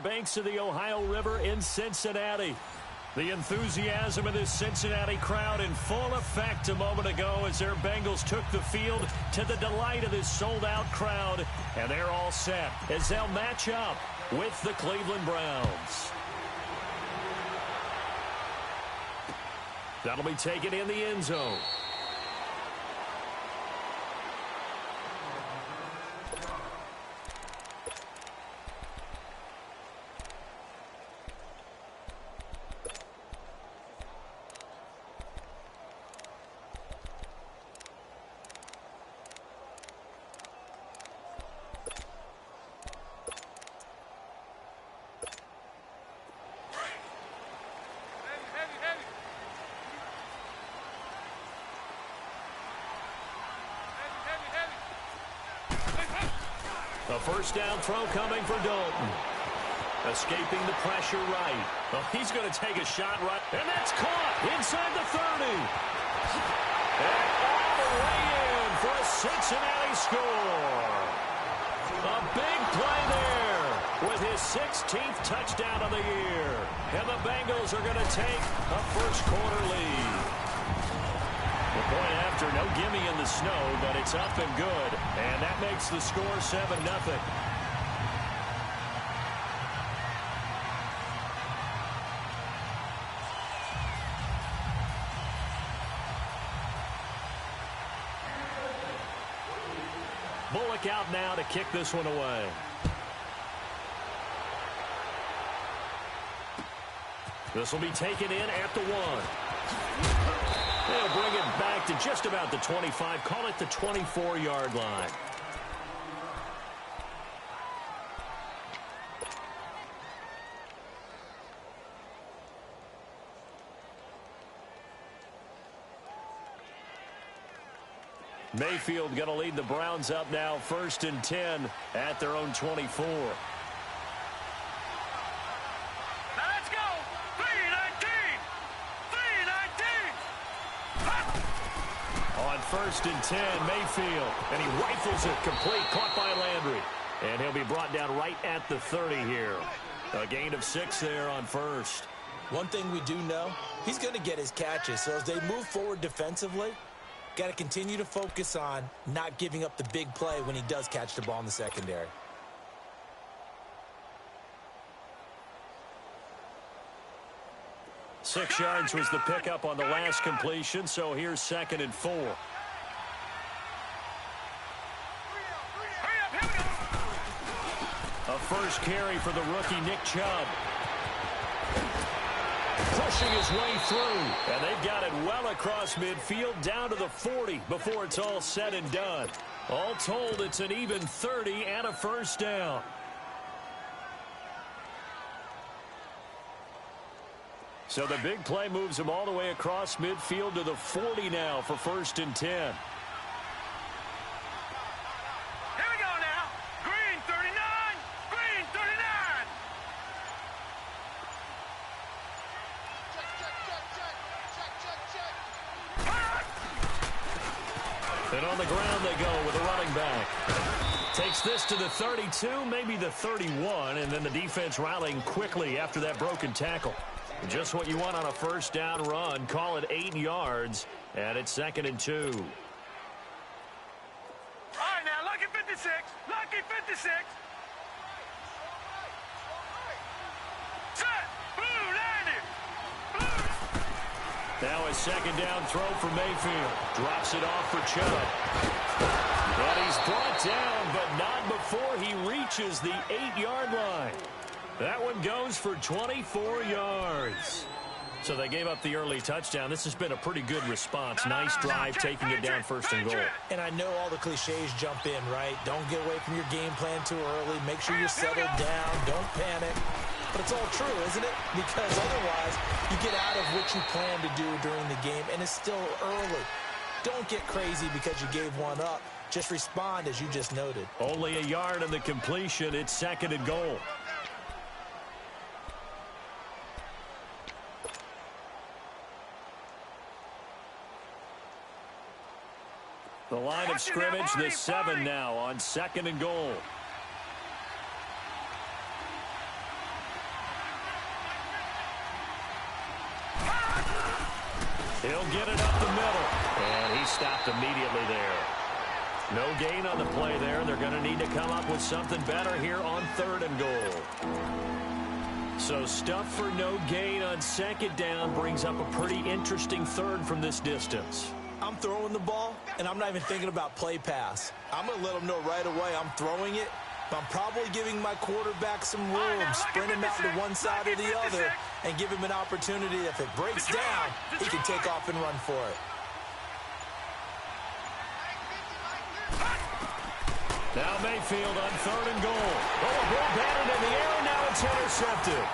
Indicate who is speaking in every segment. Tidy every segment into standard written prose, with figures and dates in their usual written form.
Speaker 1: banks of the Ohio River in Cincinnati. The enthusiasm of this Cincinnati crowd in full effect a moment ago as their Bengals took the field to the delight of this sold-out crowd. And they're all set as they'll match up with the Cleveland Browns. That'll be taken in the end zone. A first down throw coming for Dalton. Escaping the pressure right. Well, he's going to take a shot right. And that's caught inside the 30. And all the way in for a Cincinnati score. A big play there with his 16th touchdown of the year. And the Bengals are going to take a first quarter lead. The point after, no gimme in the snow, but it's up and good. And that makes the score 7-0. Bullock out now to kick this one away. This will be taken in at the 1. They'll bring it back to just about the 25. Call it the 24-yard line. Mayfield going to lead the Browns up now, 1st and 10 at their own 24. First and 10, Mayfield, and he rifles it complete, caught by Landry. And he'll be brought down right at the 30 here. A gain of 6 there on first.
Speaker 2: One thing we do know, he's going to get his catches. So as they move forward defensively, got to continue to focus on not giving up the big play when he does catch the ball in the secondary.
Speaker 1: Six yards was the pickup on the last completion, so here's 2nd and 4. A first carry for the rookie Nick Chubb. Pushing his way through, and they've got it well across midfield down to the 40 before it's all said and done. All told, it's an even 30 and a first down. So the big play moves him all the way across midfield to the 40 now for 1st and 10.
Speaker 3: Here we go now. Green 39. Green 39. Check.
Speaker 1: And on the ground they go with a running back. Takes this to the 32, maybe the 31, and then the defense rallying quickly after that broken tackle. Just what you want on a first down run. Call it 8 yards, and it's 2nd and 2.
Speaker 3: All right, now, lucky 56. Lucky 56. Set. Blue, landed. Blue.
Speaker 1: Now a 2nd down throw for Mayfield. Drops it off for Chubb. And he's brought down, but not before he reaches the 8-yard line. That one goes for 24 yards. So they gave up the early touchdown. This has been a pretty good response. Nice drive, taking it down 1st and goal.
Speaker 2: And I know all the cliches jump in, right? Don't get away from your game plan too early. Make sure you're settled down. Don't panic. But it's all true, isn't it? Because otherwise, you get out of what you plan to do during the game, and it's still early. Don't get crazy because you gave one up. Just respond as you just noted.
Speaker 1: Only a yard on the completion. It's 2nd and goal. The line of scrimmage, the 7 now on 2nd and goal. He'll get it up the middle. And he stopped immediately there. No gain on the play there. They're going to need to come up with something better here on 3rd and goal. So stuff for no gain on 2nd down brings up a pretty interesting 3rd from this distance.
Speaker 2: I'm throwing the ball, and I'm not even thinking about play pass. I'm going to let them know right away I'm throwing it, but I'm probably giving my quarterback some room, sprint him out to one side or the other, and give him an opportunity. If it breaks down, he can take off and run for it.
Speaker 1: Now Mayfield on 3rd and goal. Oh, a ball batted in the air, and now it's intercepted.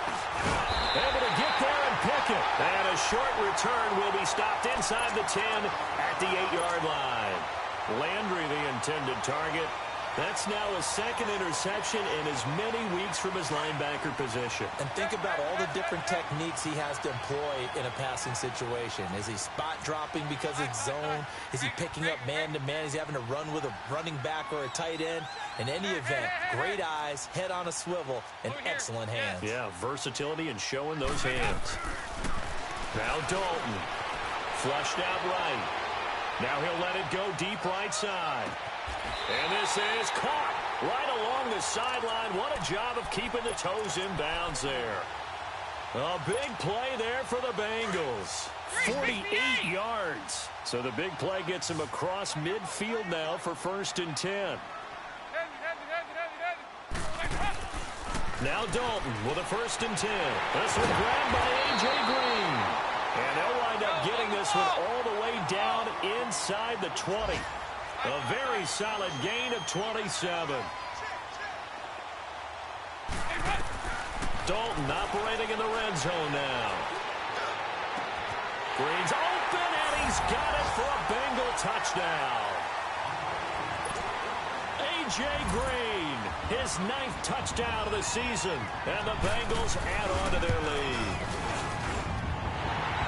Speaker 1: Able to get there and pick it. And a short return will be stopped inside the 10 at the 8-yard line. Landry, the intended target. That's now his 2nd interception in as many weeks from his linebacker position.
Speaker 2: And think about all the different techniques he has to employ in a passing situation. Is he spot dropping because it's zone? Is he picking up man-to-man? Is he having to run with a running back or a tight end? In any event, great eyes, head on a swivel, and excellent hands.
Speaker 1: Yeah, versatility and showing those hands. Now Dalton. Flushed out right. Now he'll let it go deep right side. And this is caught right along the sideline. What a job of keeping the toes in bounds there. A big play there for the Bengals. 48 yards. So the big play gets him across midfield now for 1st and 10. Now Dalton with a 1st and 10. This one grabbed by A.J. Green. And they'll wind up getting this one all the way down inside the 20. A very solid gain of 27. Dalton operating in the red zone now. Green's open, and he's got it for a Bengal touchdown. A.J. Green, his 9th touchdown of the season, and the Bengals add on to their lead.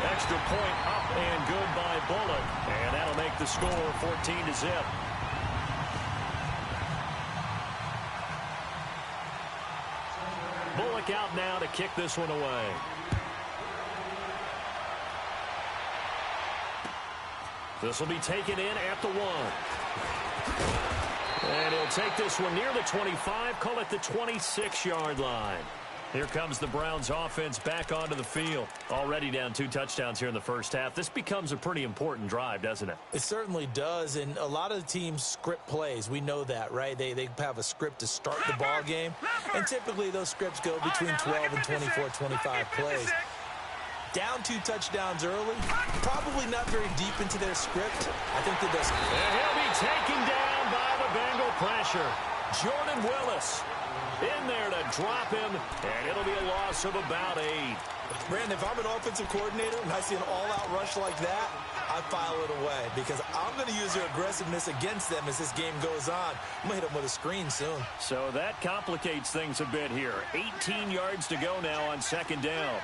Speaker 1: Extra point up and good by Bullock, and that'll make the score 14-0. Bullock out now to kick this one away. This will be taken in at the 1. And he'll take this one near the 25, call it the 26-yard line. Here comes the Browns offense back onto the field. Already down 2 touchdowns here in the first half. This becomes a pretty important drive, doesn't it?
Speaker 2: It certainly does, and a lot of the teams script plays. We know that, right? They have a script to start the ball game, and typically those scripts go between 12 and 24, 25 plays. Down 2 touchdowns early, probably not very deep into their script. I think that does.
Speaker 1: And he'll be taken down by the Bengal pressure. Jordan Willis in there to drop him, and it'll be a loss of about 8.
Speaker 2: Brandon, if I'm an offensive coordinator and I see an all-out rush like that, I file it away because I'm going to use their aggressiveness against them as this game goes on. I'm going to hit them with a screen soon.
Speaker 1: So that complicates things a bit here. 18 yards to go now on 2nd down.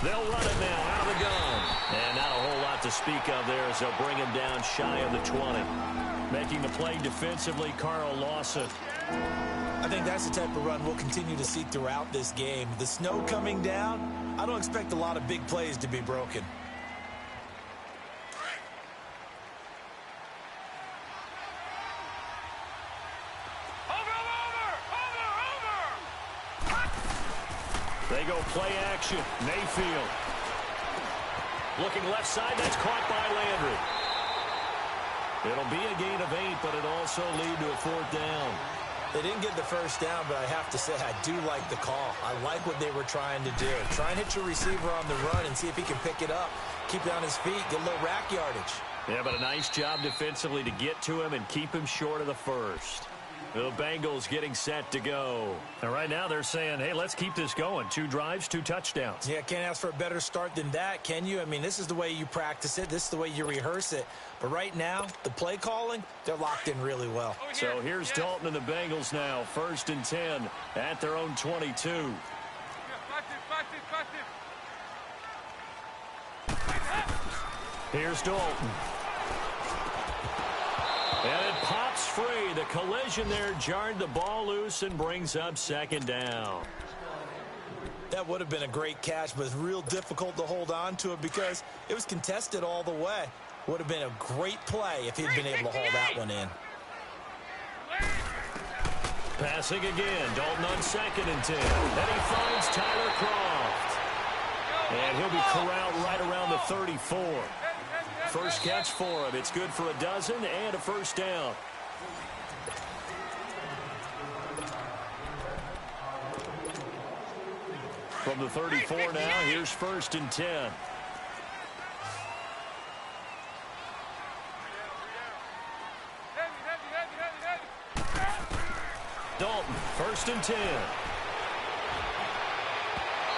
Speaker 1: They'll run it now out of the gun. And not a whole lot to speak of there as they'll bring him down shy of the 20. Making the play defensively, Carl Lawson.
Speaker 2: I think that's the type of run we'll continue to see throughout this game. The snow coming down, I don't expect a lot of big plays to be broken.
Speaker 1: They go play action. Mayfield. Looking left side. That's caught by Landry. It'll be a gain of 8, but it'll also lead to a 4th down.
Speaker 2: They didn't get the first down, but I have to say I do like the call. I like what they were trying to do. Try and hit your receiver on the run and see if he can pick it up. Keep it on his feet. Get a little rack yardage.
Speaker 1: Yeah, but a nice job defensively to get to him and keep him short of the first. The Bengals getting set to go. And right now they're saying, hey, let's keep this going. 2 drives, 2 touchdowns.
Speaker 2: Yeah, can't ask for a better start than that, can you? I mean, this is the way you practice it. This is the way you rehearse it. But right now, the play calling, they're locked in really well.
Speaker 1: So here's Dalton and the Bengals now. 1st and 10 at their own 22. Here's Dalton. And it pops free. The collision there jarred the ball loose and brings up second down.
Speaker 2: That would have been a great catch, but it's real difficult to hold on to it because it was contested all the way. Would have been a great play if he'd been able to hold that one in.
Speaker 1: Passing again. Dalton on 2nd and 10. And he finds Tyler Croft. And he'll be corralled right around the 34. First catch for him. It's good for a dozen and a first down. From the 34 now, here's 1st and 10. Dalton, 1st and 10.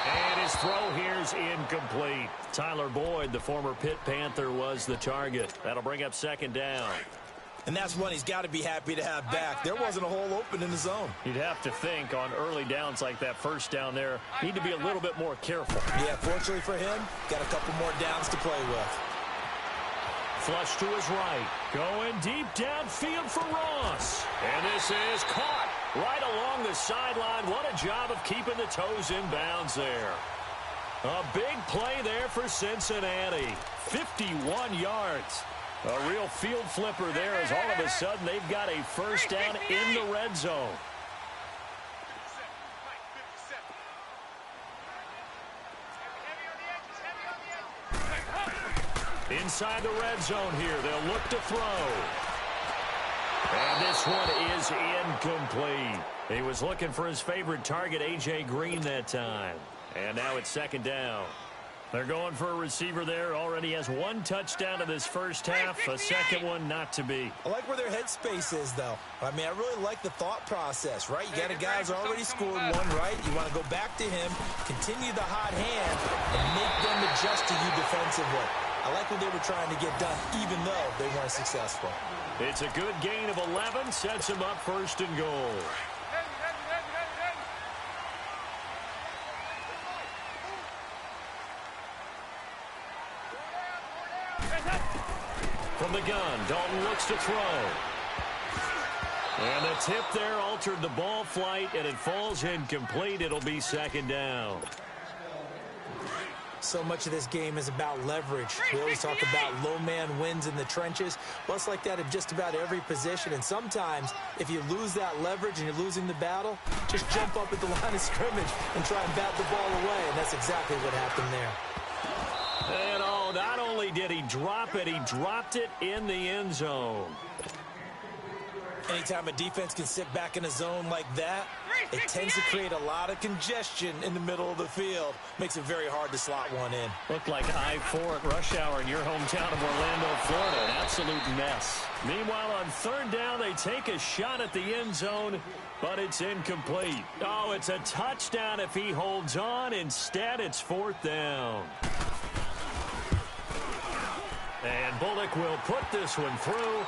Speaker 1: And his throw here's incomplete. Tyler Boyd, the former Pitt Panther, was the target. That'll bring up second down.
Speaker 2: And that's one he's got to be happy to have back. There wasn't a hole open in the zone.
Speaker 1: You'd have to think on early downs like that first down there, need to be a little bit more careful.
Speaker 2: Yeah, fortunately for him, got a couple more downs to play with.
Speaker 1: Flush to his right. Going deep downfield for Ross. And this is caught right along the sideline. What a job of keeping the toes in bounds there. A big play there for Cincinnati. 51 yards. A real field flipper there as all of a sudden they've got a first down in the red zone. Inside the red zone here, they'll look to throw. And this one is incomplete. He was looking for his favorite target, A.J. Green, that time. And now it's second down. They're going for a receiver there. Already has one touchdown in this first half. A second one not to be.
Speaker 2: I like where their headspace is, though. I mean, I really like the thought process, right? You got a guy who's already scored one, right? You want to go back to him, continue the hot hand, and make them adjust to you defensively. I like what they were trying to get done, even though they weren't successful.
Speaker 1: It's a good gain of 11. Sets him up 1st and goal. From the gun, Dalton looks to throw. And the tip there altered the ball flight, and it falls incomplete. It'll be second down.
Speaker 2: So much of this game is about leverage. We always talk about low man wins in the trenches. Well, it's like that in just about every position. And sometimes, if you lose that leverage and you're losing the battle, just jump up at the line of scrimmage and try and bat the ball away. And that's exactly what happened there.
Speaker 1: And oh, not only did he drop it, he dropped it in the end zone.
Speaker 2: Anytime a defense can sit back in a zone like that, it tends to create a lot of congestion in the middle of the field. Makes it very hard to slot one in.
Speaker 1: Looked like I-4 at rush hour in your hometown of Orlando, Florida. An absolute mess. Meanwhile, on 3rd down, they take a shot at the end zone, but it's incomplete. Oh, it's a touchdown if he holds on. Instead, it's 4th down. And Bullock will put this one through.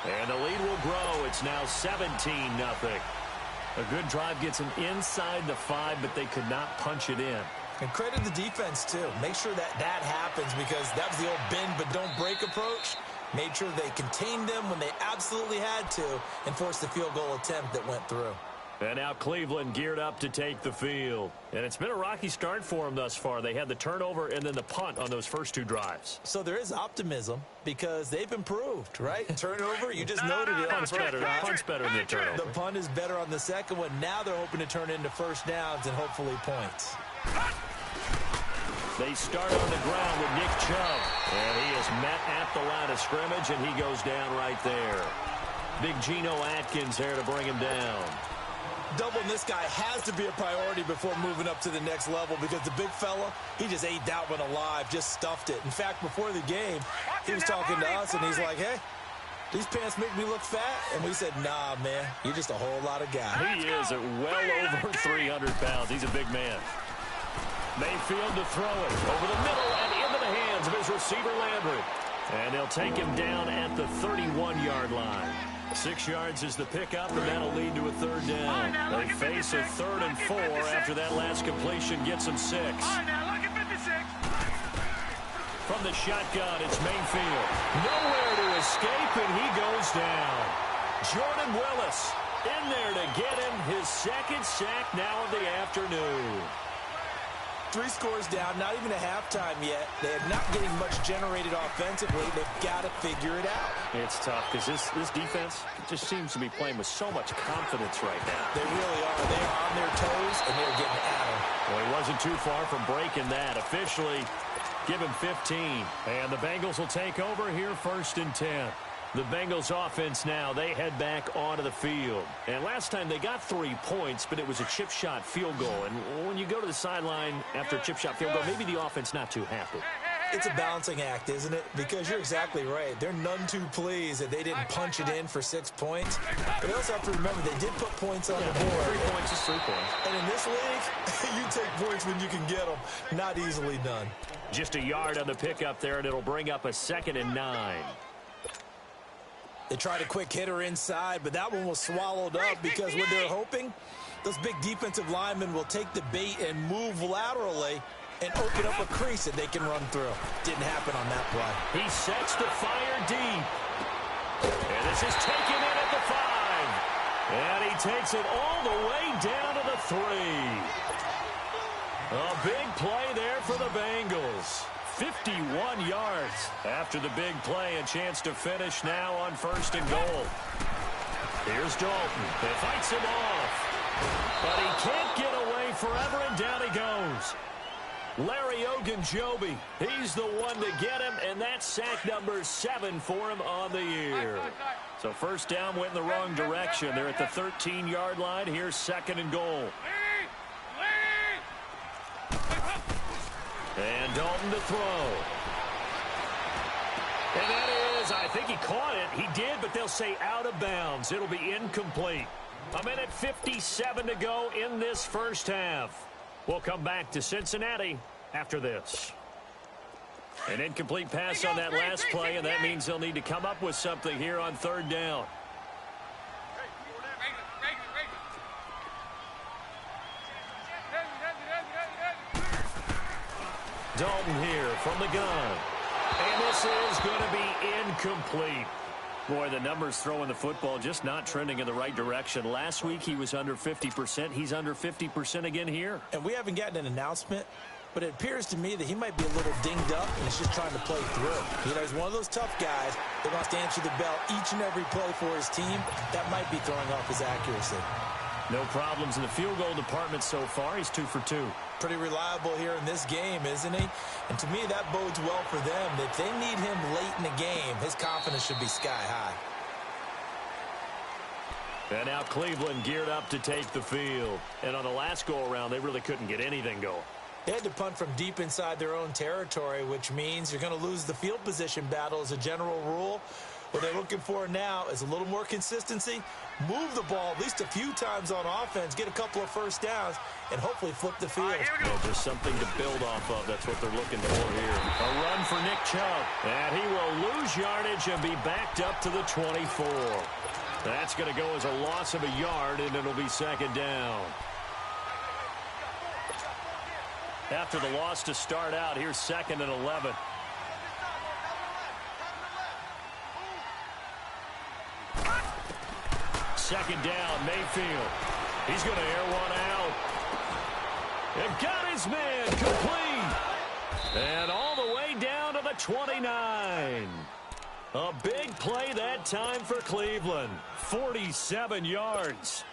Speaker 1: And the lead will grow. It's now 17-0. A good drive gets them inside the 5, but they could not punch it in.
Speaker 2: And credit the defense, too. Make sure that happens because that was the old bend but don't break approach. Made sure they contained them when they absolutely had to and forced the field goal attempt that went through.
Speaker 1: And now Cleveland geared up to take the field. And it's been a rocky start for them thus far. They had the turnover and then the punt on those first 2 drives.
Speaker 2: So there is optimism because they've improved, right? Turnover, you just noted it.
Speaker 1: Punt's better than the turnover.
Speaker 2: The punt is better on the second one. Now they're hoping to turn into first downs and hopefully points.
Speaker 1: They start on the ground with Nick Chubb. And he is met at the line of scrimmage, and he goes down right there. Big Geno Atkins there to bring him down.
Speaker 2: Doubling this guy has to be a priority before moving up to the next level because the big fella, he just ate that one alive, just stuffed it. In fact, before the game, he was talking to us, and he's like, hey, these pants make me look fat. And we said, nah, man, you're just a whole lot of guy.
Speaker 1: He is at well over 300 pounds. He's a big man. Mayfield to throw it over the middle and into the hands of his receiver, Landry. And they'll take him down at the 31-yard line. 6 yards is the pickup, and that'll lead to a 3rd down. They face a 3rd and 4 after that last completion gets them 6. From the shotgun, it's Mayfield. Nowhere to escape, and he goes down. Jordan Willis in there to get him his second sack now of the afternoon.
Speaker 2: 3 scores down, not even a halftime yet. They're not getting much generated offensively. They've got to figure it out.
Speaker 1: It's tough because this defense just seems to be playing with so much confidence right now.
Speaker 2: They really are. They are on their toes, and they're getting at them.
Speaker 1: Well, he wasn't too far from breaking that. Officially, give him 15. And the Bengals will take over here 1st and 10. The Bengals offense now, they head back onto the field. And last time they got 3 points, but it was a chip shot field goal. And when you go to the sideline after a chip shot field goal, maybe the offense not too happy.
Speaker 2: It's a balancing act, isn't it? Because you're exactly right. They're none too pleased that they didn't punch it in for 6 points. But they also have to remember they did put points on the board.
Speaker 1: 3 points is 3 points.
Speaker 2: And in this league, you take points when you can get them. Not easily done.
Speaker 1: Just a yard on the pickup there, and it'll bring up a 2nd and 9.
Speaker 2: They tried a quick hitter inside, but that one was swallowed up because what they're hoping, those big defensive linemen will take the bait and move laterally and open up a crease that they can run through. Didn't happen on that play.
Speaker 1: He sets the fire deep. And this is taken in at the 5. And he takes it all the way down to the 3. A big play there for the Bengals. 51 yards after the big play. A chance to finish now on 1st and goal. Here's Dalton. He fights him off. But he can't get away forever, and down he goes. Larry Ogunjobi, he's the one to get him, and that's sack number 7 for him on the year. So 1st down went in the wrong direction. They're at the 13-yard line. Here's 2nd and goal. And Dalton to throw. And that is, I think he caught it. He did, but they'll say out of bounds. It'll be incomplete. 1:57 to go in this 1st half. We'll come back to Cincinnati after this. An incomplete pass on that last play, and that means they'll need to come up with something here on 3rd down. Dalton here from the gun. And this is going to be incomplete. Boy, the numbers throwing the football just not trending in the right direction. Last week he was under 50%. He's under 50% again here.
Speaker 2: And we haven't gotten an announcement, but it appears to me that he might be a little dinged up and he's just trying to play through. You know, he's one of those tough guys that wants to answer the bell each and every play for his team. That might be throwing off his accuracy.
Speaker 1: No problems in the field goal department so far. He's 2 for 2.
Speaker 2: Pretty reliable here in this game, isn't he? And to me, that bodes well for them. If they need him late in the game, his confidence should be sky high.
Speaker 1: And now Cleveland geared up to take the field. And on the last go-around, they really couldn't get anything going.
Speaker 2: They had to punt from deep inside their own territory, which means you're going to lose the field position battle as a general rule. What they're looking for now is a little more consistency, move the ball at least a few times on offense, get a couple of 1st downs, and hopefully flip the field.
Speaker 1: Just something to build off of. That's what they're looking for here. A run for Nick Chubb. And he will lose yardage and be backed up to the 24. That's going to go as a loss of a yard, and it'll be 2nd down. After the loss to start out, here's 2nd and 11. Second down, Mayfield. He's going to air one out. And got his man complete. And all the way down to the 29. A big play that time for Cleveland. 47 yards.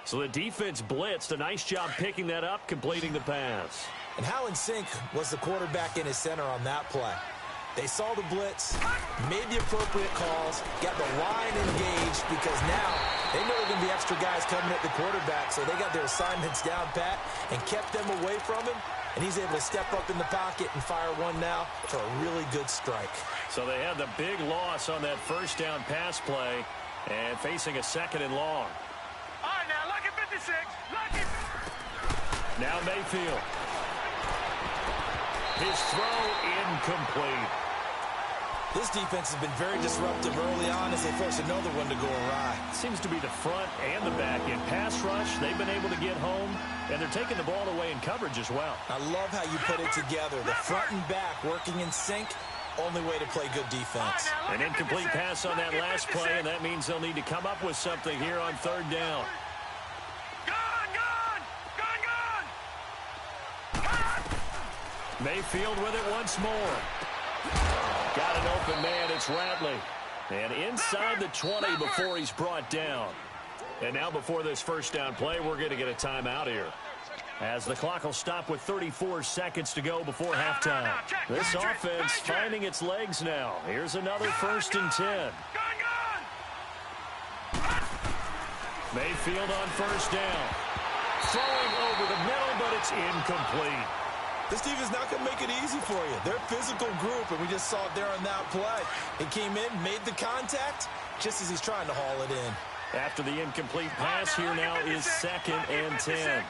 Speaker 1: So the defense blitzed. A nice job picking that up, completing the pass.
Speaker 2: And how in sync was the quarterback in his center on that play? They saw the blitz, made the appropriate calls, got the line engaged because now they know there are going to be extra guys coming at the quarterback, so they got their assignments down pat and kept them away from him, and he's able to step up in the pocket and fire one now for a really good strike.
Speaker 1: So they had the big loss on that 1st down pass play and facing a 2nd and long.
Speaker 3: All right, now, lucky 56. Lucky.
Speaker 1: Now Mayfield. His throw incomplete.
Speaker 2: This defense has been very disruptive early on as they force another one to go awry.
Speaker 1: Seems to be the front and the back. In pass rush, they've been able to get home, and they're taking the ball away in coverage as well.
Speaker 2: I love how you put it together. The front and back working in sync. Only way to play good defense.
Speaker 1: An incomplete pass on that last play, and that means they'll need to come up with something here on third down. Mayfield with it once more. Got an open man. It's Ratley. And inside the 20 before he's brought down. And now before this first down play, we're going to get a timeout here, as the clock will stop with 34 seconds to go before halftime. This offense finding its legs now. Here's another 1st and 10. Mayfield on first down. Throwing over the middle, but it's incomplete.
Speaker 2: This defense is not going to make it easy for you. They're a physical group, and we just saw it there on that play. He came in, made the contact, just as he's trying to haul it in.
Speaker 1: After the incomplete pass, here now is 2nd and 10.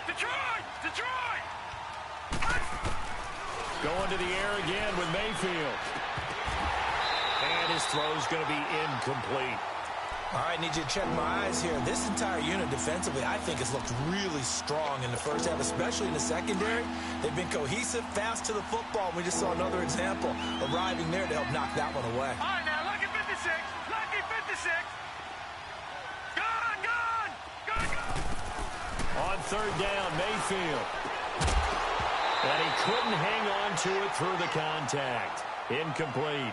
Speaker 3: Detroit!
Speaker 1: Going to the air again with Mayfield. And his throw's going to be incomplete.
Speaker 2: All right, need you to check my eyes here. This entire unit defensively, I think, has looked really strong in the first half, especially in the secondary. They've been cohesive, fast to the football. We just saw another example arriving there to help knock that one away.
Speaker 3: All right, now, lucky 56. Lucky 56. Gone.
Speaker 1: On third down, Mayfield. And he couldn't hang on to it through the contact. Incomplete.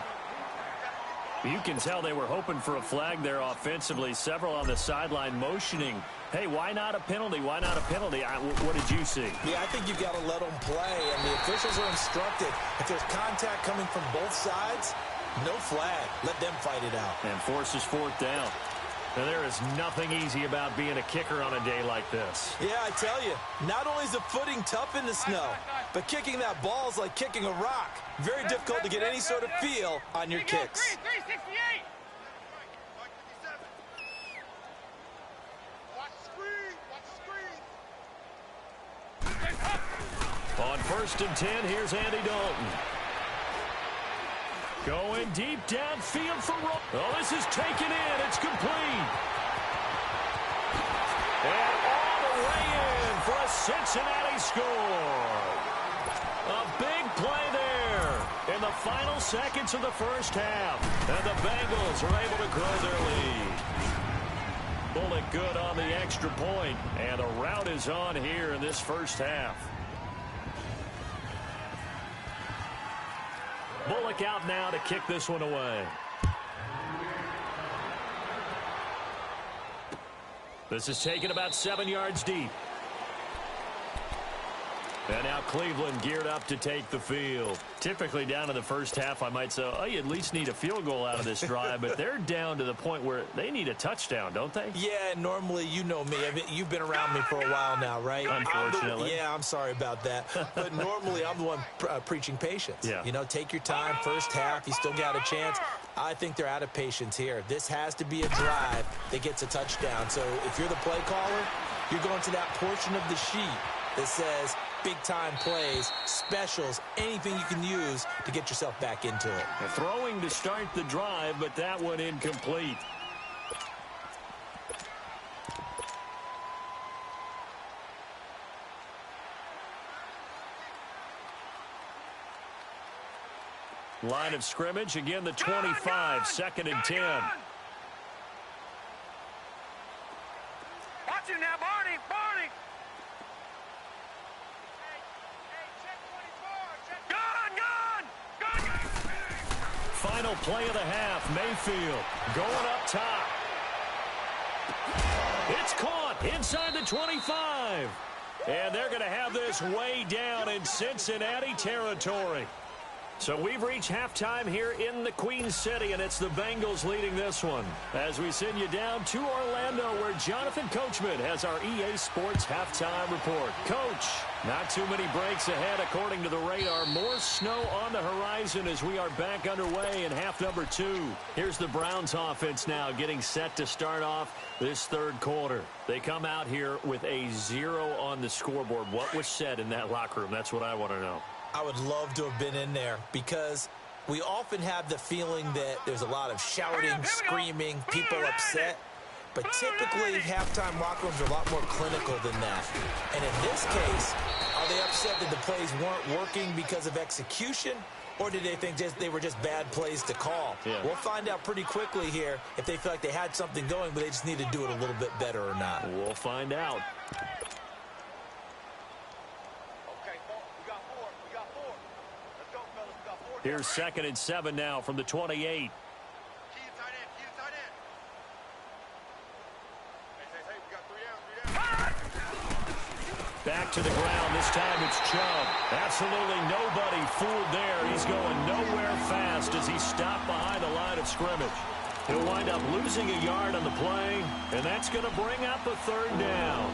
Speaker 1: You can tell they were hoping for a flag there offensively. Several on the sideline motioning, hey, why not a penalty? Why not a penalty? What did you see?
Speaker 2: Yeah, I think you've got to let them play, and the officials are instructed. If there's contact coming from both sides, no flag. Let them fight it out.
Speaker 1: And forces 4th down. Now, there is nothing easy about being a kicker on a day like this.
Speaker 2: Yeah, I tell you, not only is the footing tough in the snow, but kicking that ball is like kicking a rock. Very difficult to get any sort of feel on your kicks.
Speaker 3: 368. Watch the screen.
Speaker 1: On 1st and 10, here's Andy Dalton. Going deep downfield for Roll. Oh, this is taken in. It's complete. And all the way in for a Cincinnati score. A big play there in the final seconds of the first half. And the Bengals are able to grow their lead. Bullock good on the extra point. And a rout is on here in this first half. Bullock out now to kick this one away. This is taken about 7 yards deep. And now Cleveland geared up to take the field. Typically down in the first half, I might say, oh, you at least need a field goal out of this drive. But they're down to the point where they need a touchdown, don't they?
Speaker 2: Yeah, normally, you know me. I mean, you've been around me for a while now, right?
Speaker 1: Unfortunately.
Speaker 2: I'm sorry about that. But normally, I'm the one preaching patience.
Speaker 1: Yeah.
Speaker 2: You know, take your time. First half, you still got a chance. I think they're out of patience here. This has to be a drive that gets a touchdown. So if you're the play caller, you're going to that portion of the sheet that says big-time plays, specials, anything you can use to get yourself back into it.
Speaker 1: Throwing to start the drive, but that one incomplete. Line of scrimmage, again the 25, 2nd and 10.
Speaker 3: Watch him now, Barney.
Speaker 1: Final play of the half, Mayfield going up top. It's caught inside the 25. And they're going to have this way down in Cincinnati territory. So we've reached halftime here in the Queen City, and it's the Bengals leading this one. As we send you down to Orlando, where Jonathan Coachman has our EA Sports halftime report. Coach, not too many breaks ahead according to the radar. More snow on the horizon as we are back underway in half number 2. Here's the Browns offense now getting set to start off this third quarter. They come out here with a 0 on the scoreboard. What was said in that locker room? That's what I want to know.
Speaker 2: I would love to have been in there because We often have the feeling that there's a lot of shouting, screaming, people upset. But typically, halftime locker rooms are a lot more clinical than that. And in this case, are they upset that the plays weren't working because of execution? Or did they think they were just bad plays to call? Yeah. We'll find out pretty quickly here if they feel like they had something going, but they just need to do it a little bit better or not.
Speaker 1: We'll find out. Here's 2nd and 7 now from the 28. Back to the ground. This time it's Chubb. Absolutely nobody fooled there. He's going nowhere fast as he stopped behind the line of scrimmage. He'll wind up losing a yard on the play, and that's going to bring up a 3rd down.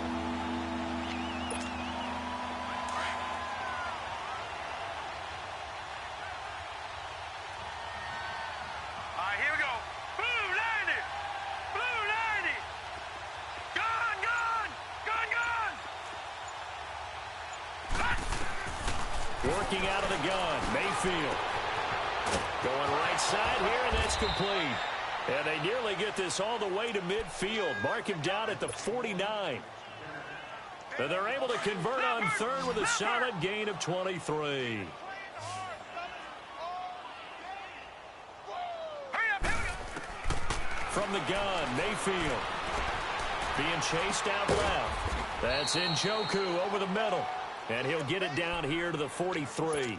Speaker 1: Working out of the gun, Mayfield. Going right side here, and that's complete. And they nearly get this all the way to midfield. Mark him down at the 49. And they're able to convert on 3rd with a solid gain of 23. From the gun, Mayfield. Being chased out left. That's Njoku over the middle. And he'll get it down here to the 43.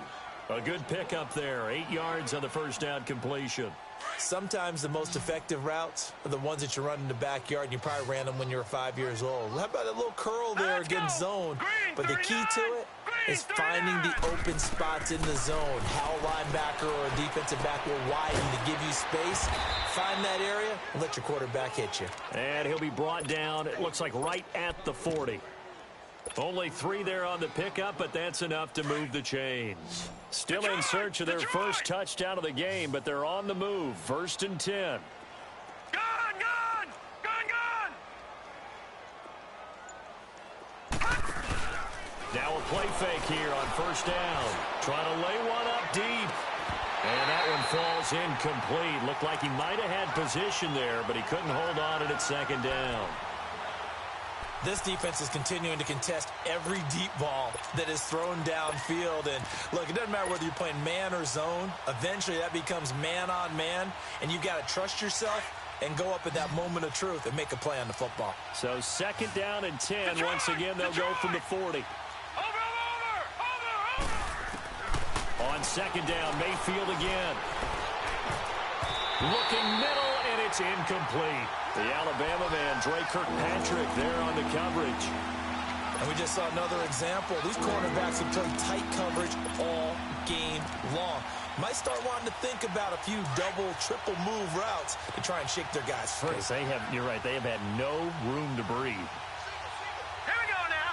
Speaker 1: A good pickup there. 8 yards on the 1st down completion.
Speaker 2: Sometimes the most effective routes are the ones that you run in the backyard, and you probably ran them when you were 5 years old. How about a little curl there against zone? But the key to it is finding the open spots in the zone. How a linebacker or a defensive back will widen to give you space. Find that area and let your quarterback hit you.
Speaker 1: And he'll be brought down, it looks like right at the 40. Only 3 there on the pickup, but that's enough to move the chains. Still in search of their first touchdown of the game, but they're on the move. 1st and 10. Now a play fake here on 1st down. Trying to lay one up deep. And that one falls incomplete. Looked like he might have had position there, but he couldn't hold on at 2nd down.
Speaker 2: This defense is continuing to contest every deep ball that is thrown downfield. And, look, it doesn't matter whether you're playing man or zone. Eventually, that becomes man-on-man, and you've got to trust yourself and go up at that moment of truth and make a play on the football.
Speaker 1: So 2nd down and 10. Once again, they'll go from the 40. On 2nd down, Mayfield again. Looking middle, and it's incomplete. The Alabama man, Dre Kirkpatrick, there on the coverage.
Speaker 2: And we just saw another example. These cornerbacks have played tight coverage all game long. Might start wanting to think about a few double, triple move routes to try and shake their guys free.
Speaker 1: They have, you're right, they have had no room to breathe.
Speaker 3: Here we go now.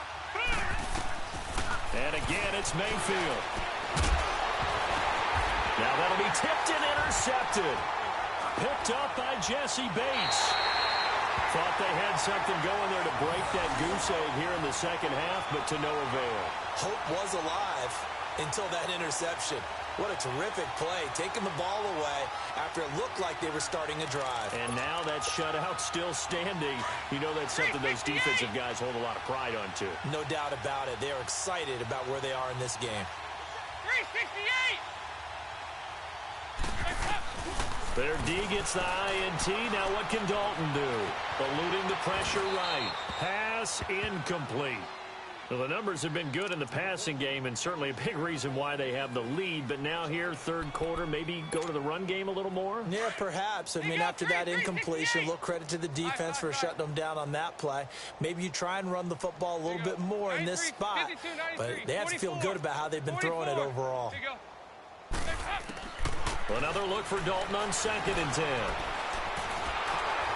Speaker 1: And again, it's Mayfield. Now that'll be tipped and intercepted. Picked up by Jesse Bates. Thought they had something going there to break that goose egg here in the 2nd half, but to no avail.
Speaker 2: Hope was alive until that interception. What a terrific play, taking the ball away after it looked like they were starting a drive.
Speaker 1: And now that shutout still standing. You know that's something those defensive guys hold a lot of pride on, too.
Speaker 2: No doubt about it. They are excited about where they are in this game.
Speaker 3: 368!
Speaker 1: Their D gets the INT. Now what can Dalton do? Eluding the pressure right. Pass incomplete. Well, the numbers have been good in the passing game, and certainly a big reason why they have the lead. But now here, 3rd quarter, maybe go to the run game a little more?
Speaker 2: Yeah, perhaps. I mean, after that incompletion, a little credit to the defense for shutting them down on that play. Maybe you try and run the football a little bit more in this spot. But they have to feel good about how they've been throwing it overall.
Speaker 1: Another look for Dalton on 2nd and 10.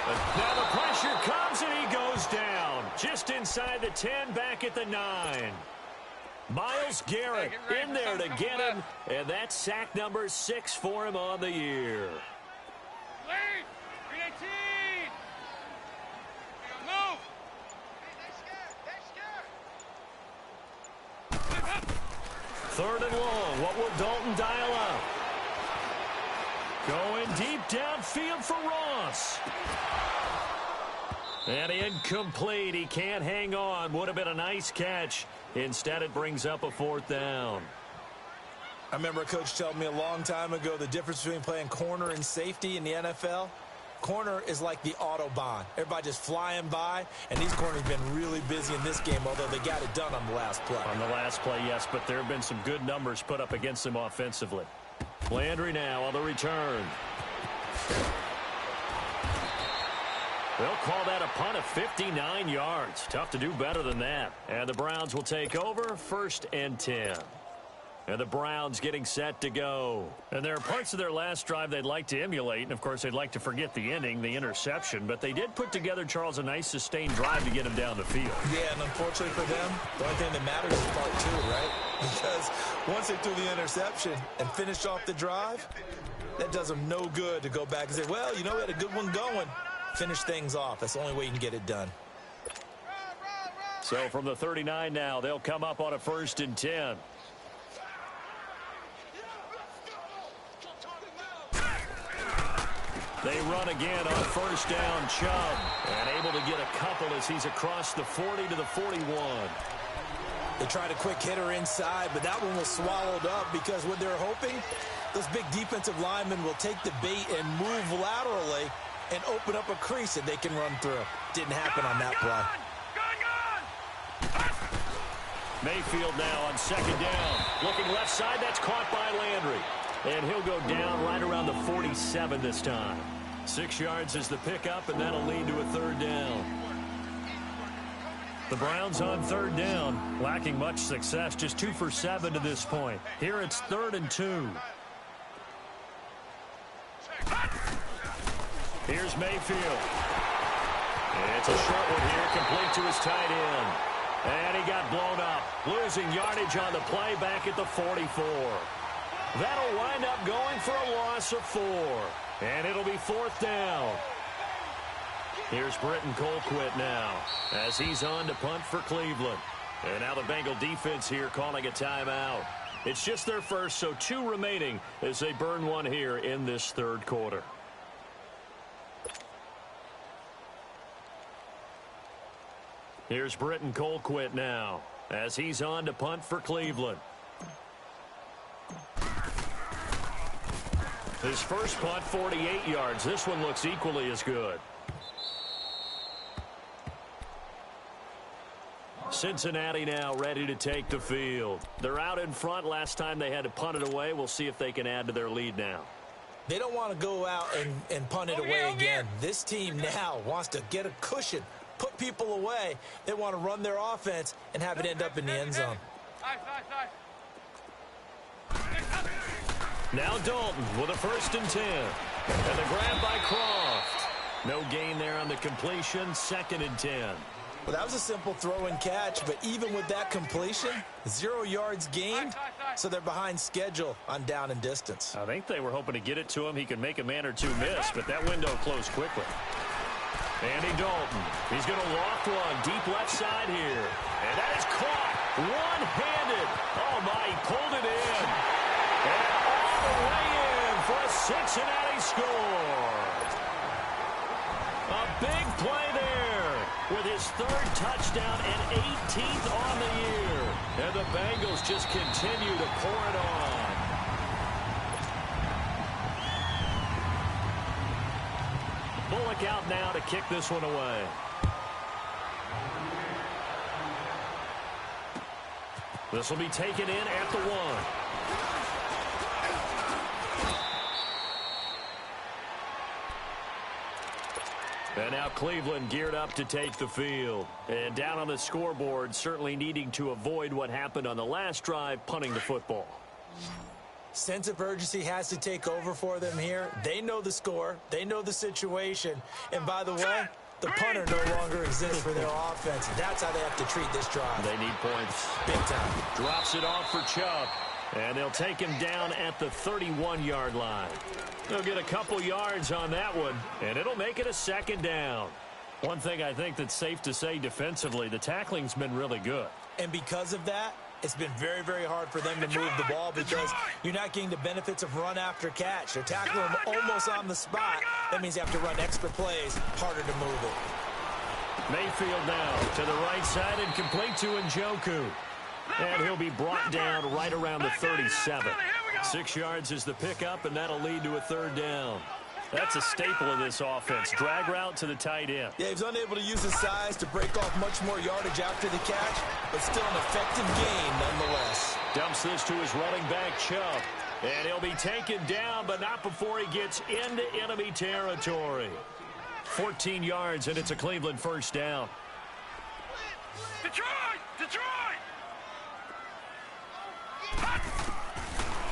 Speaker 1: But now the pressure comes, and he goes down. Just inside the 10, back at the 9. Miles Garrett in there to get him, and that's sack number 6 for him on the year.
Speaker 3: Lead! 318! Move! They're scared!
Speaker 1: 3rd and long. What will Dalton dial up? deep downfield for Ross. And incomplete. He can't hang on. Would have been a nice catch. Instead, it brings up a 4th down.
Speaker 2: I remember a coach telling me a long time ago the difference between playing corner and safety in the NFL. Corner is like the Autobahn. Everybody just flying by, and these corners have been really busy in this game, although they got it done on the last play.
Speaker 1: On the last play, yes, but there have been some good numbers put up against them offensively. Landry now on the return. They'll call that a punt of 59 yards. Tough to do better than that. And the Browns will take over 1st and 10. And the Browns getting set to go. And there are parts of their last drive they'd like to emulate. And, of course, they'd like to forget the ending, the interception. But they did put together, Charles, a nice sustained drive to get him down the field.
Speaker 2: Yeah, and unfortunately for them, the only thing that matters is part 2, right? Because once they threw the interception and finished off the drive, that does them no good to go back and say, well, you know, we had a good one going. Finish things off. That's the only way you can get it done.
Speaker 1: So from the 39 now, they'll come up on a 1st and 10. They run again on 1st down, Chubb. And able to get a couple as he's across the 40 to the 41.
Speaker 2: They tried a quick hitter inside, but that one was swallowed up because what they're hoping, those big defensive linemen will take the bait and move laterally and open up a crease that they can run through. Didn't happen on that play.
Speaker 1: Mayfield now on 2nd down. Looking left side, that's caught by Landry. And he'll go down right around the 47 this time. 6 yards is the pickup, and that'll lead to a 3rd down. The Browns on 3rd down, lacking much success, just 2 for 7 to this point. Here it's 3rd and 2. Here's Mayfield. It's a short one here, complete to his tight end. And he got blown up, losing yardage on the play back at the 44. That'll wind up going for a loss of 4. And it'll be 4th down. Here's Britton Colquitt now as he's on to punt for Cleveland. And now the Bengal defense here calling a timeout. It's just their first, so 2 remaining as they burn one here in this 3rd quarter. Here's Britton Colquitt now as he's on to punt for Cleveland. His first punt, 48 yards. This one looks equally as good. Cincinnati now ready to take the field. They're out in front. Last time they had to punt it away. We'll see if they can add to their lead now.
Speaker 2: They don't want to go out and punt it away again. This team now wants to get a cushion, put people away. They want to run their offense and have it end up in the end zone.
Speaker 1: Now Dalton with a 1st and 10. And the grab by Croft. No gain there on the completion. 2nd and 10.
Speaker 2: Well, that was a simple throw and catch, but even with that completion, 0 yards gained, so they're behind schedule on down and distance.
Speaker 1: I think they were hoping to get it to him. He could make a man or two miss, but that window closed quickly. Andy Dalton. He's going to loft one deep left side here. And that is caught one-handed. Oh, my, he pulled it in. And all the way in for a Cincinnati score. A big play there with his 3rd touchdown and 18th on the year. And the Bengals just continue to pour it on. Bullock out now to kick this one away. This will be taken in at the 1. And now Cleveland geared up to take the field. And down on the scoreboard, certainly needing to avoid what happened on the last drive, punting the football.
Speaker 2: Sense of urgency has to take over for them here. They know the score. They know the situation. And by the way, the punter no longer exists for their offense. That's how they have to treat this drive.
Speaker 1: They need points.
Speaker 2: Big time.
Speaker 1: Drops it off for Chubb. And they'll take him down at the 31-yard line. They'll get a couple yards on that one, and it'll make it a 2nd down. One thing I think that's safe to say defensively, the tackling's been really good.
Speaker 2: And because of that, It's been very, very hard for them to move the ball because you're not getting the benefits of run after catch. They're tackling them almost on the spot. That means you have to run extra plays, harder to move it.
Speaker 1: Mayfield now to the right side and complete to Njoku. And he'll be brought down right around the 37. 6 yards is the pickup, and that'll lead to a third down. That's a staple of this offense. Drag route to the tight end.
Speaker 2: Yeah, he's unable to use his size to break off much more yardage after the catch, but still an effective gain nonetheless.
Speaker 1: Dumps this to his running back, Chubb. And he'll be taken down, but not before he gets into enemy territory. 14 yards, and it's a Cleveland first down.
Speaker 3: Detroit! Detroit!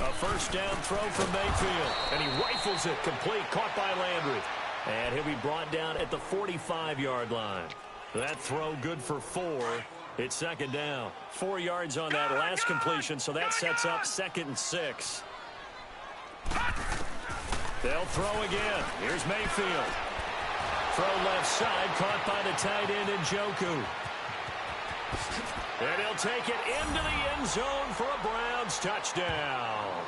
Speaker 1: A first down throw from Mayfield. And he rifles it complete, caught by Landry. And he'll be brought down at the 45-yard line. That throw good for 4. It's second down. 4 yards on that last completion, so that sets up 2nd and 6. They'll throw again. Here's Mayfield. Throw left side, caught by the tight end Njoku. And he'll take it into the end zone for a Browns touchdown.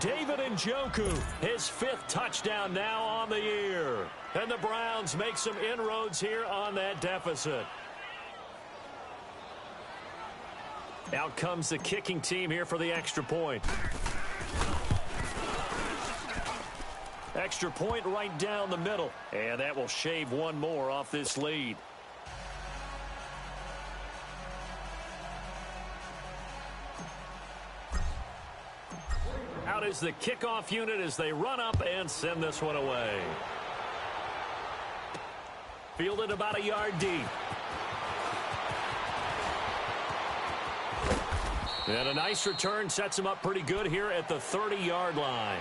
Speaker 1: David Njoku, his 5th touchdown now on the year. And the Browns make some inroads here on that deficit. Out comes the kicking team here for the extra point. Extra point right down the middle. And that will shave one more off this lead. Out is the kickoff unit as they run up and send this one away. Fielded about a yard deep. And a nice return sets him up pretty good here at the 30-yard line.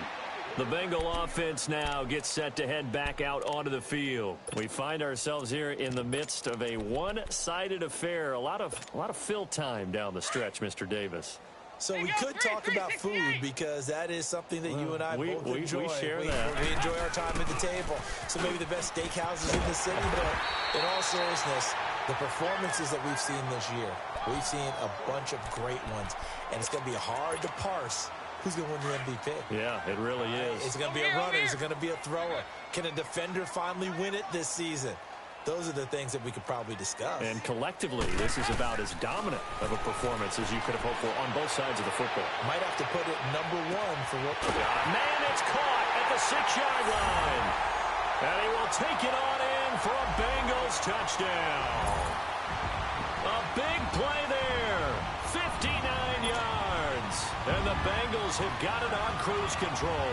Speaker 1: The Bengal offense now gets set to head back out onto the field. We find ourselves here in the midst of a one-sided affair. A lot of fill time down the stretch, Mr. Davis.
Speaker 2: So we could talk about food because that is something that you and I both enjoy.
Speaker 1: We share that.
Speaker 2: We enjoy our time at the table. So maybe the best steakhouses in the city, but in all seriousness, the performances that we've seen this year, we've seen a bunch of great ones, and it's going to be hard to parse who's going to win the MVP.
Speaker 1: Yeah, it really is.
Speaker 2: Is it going to be a runner? Is it going to be a thrower? Can a defender finally win it this season? Those are the things that we could probably discuss.
Speaker 1: And collectively, this is about as dominant of a performance as you could have hoped for on both sides of the football.
Speaker 2: Might have to put it #1 for what...
Speaker 1: Man, it's caught at the 6-yard line. And he will take it on in for a Bengals touchdown. A big play there. 59 yards. And the Bengals have got it on cruise control.